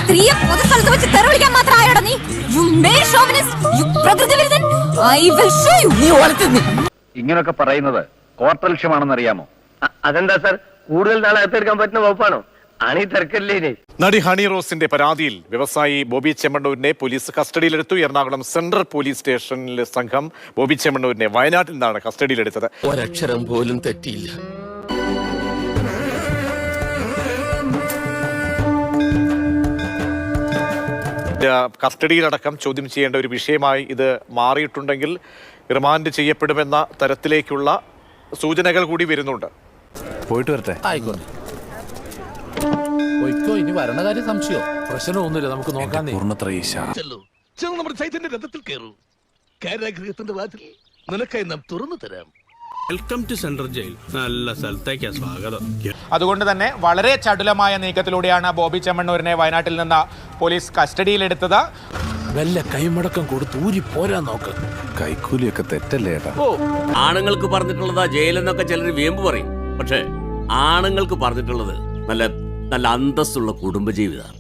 സ്ത്രീയെ പൊതുസ്ഥലത്ത് വെച്ച് തെറിവിളിക്കാൻ മാത്രം ആയോടാ നീ? You male chauvinist, you പ്രകൃതിവിരുദ്ധൻ. I will show you. നീ ഓർത്തിരുന്നു. ഇങ്ങനൊക്കെ പറയുന്നത് കോർട്ടലക്ഷ്യമാണെന്ന് അറിയാമോ? അതെന്താ സാർ, കൂടുതൽ നാളെ അകത്തെടുക്കാൻ പറ്റുന്ന വകുപ്പാണോ? അണി തിരക്കല്ലേ. നടി ഹണി റോസിന്റെ പരാതിയിൽ വ്യവസായി ബോബി ചെമ്മണ്ണൂരിനെ പോലീസ് കസ്റ്റഡിയിലെടുത്തു. എറണാകുളം സെൻട്രൽ പോലീസ് സ്റ്റേഷനിലെ സംഘം ബോബി ചെമ്മണ്ണൂരിനെ വയനാട്ടിൽ നിന്നാണ് കസ്റ്റഡിയിലെടുത്തത്. ഒരക്ഷരം പോലും തെറ്റിയില്ല. കസ്റ്റഡിയിലടക്കം ചോദ്യം ചെയ്യേണ്ട ഒരു വിഷയമായി ഇത് മാറിയിട്ടുണ്ടെങ്കിൽ റിമാൻഡ് ചെയ്യപ്പെടുമെന്ന തരത്തിലേക്കുള്ള സൂചനകൾ കൂടി വരുന്നുണ്ട്. പോയിട്ട് വരട്ടെ. ആയിക്കോട്ടെ, ഇനി വരണ കാര്യം സംശയോ? പ്രശ്നമൊന്നുമില്ല, നമുക്ക് നോക്കാം. നമ്മുടെ ചൈതന്യ രഥത്തിൽ കയറൂ. കാരാഗൃഹത്തിന്റെ വാതിൽ നിനക്കായി നാം തുറന്നു തരാം. Welcome to central jail. നല്ല സ്ഥലത്തേക്കാ സ്വാഗതം. അതുകൊണ്ട് തന്നെ വളരെ ചടുലമായ നീക്കത്തിലൂടെയാണ് ബോബി ചെമ്മണ്ണൂരിനെ വയനാട്ടിൽ നിന്ന് പോലീസ് കസ്റ്റഡിയിലെടുത്തത്. വല്ല കൈമടക്കം കൊടുത്ത് ഊരി പോരാൻ നോക്ക്. കൈക്കൂലിയൊക്കെ തെറ്റല്ലേ ഏട്ടാ? ആണുങ്ങൾക്ക് പറഞ്ഞിട്ടുള്ളതാ ജയിലെന്നൊക്കെ ചിലർ വേമ്പ് പറയും. പക്ഷേ ആണുങ്ങൾക്ക് പറഞ്ഞിട്ടുള്ളത് നല്ല നല്ല അന്തസ്സുള്ള കുടുംബജീവിതം.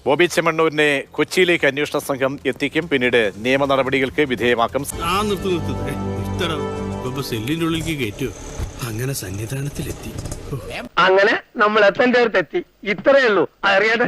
ബോബി ചെമ്മണ്ണൂരിനെ കൊച്ചിയിലേക്ക് അന്വേഷണ സംഘം എത്തിക്കും. പിന്നീട് നിയമ നടപടികൾക്ക് വിധേയമാക്കും. സെല്ലിന്റെ ഉള്ളിലേക്ക് കയറ്റു. അങ്ങനെ സന്നിധാനത്തിലെത്തി. അങ്ങനെ നമ്മൾ എത്തേണ്ട അടുത്തെത്തി. ഇത്രയേ ഉള്ളൂ. അറിയാതെ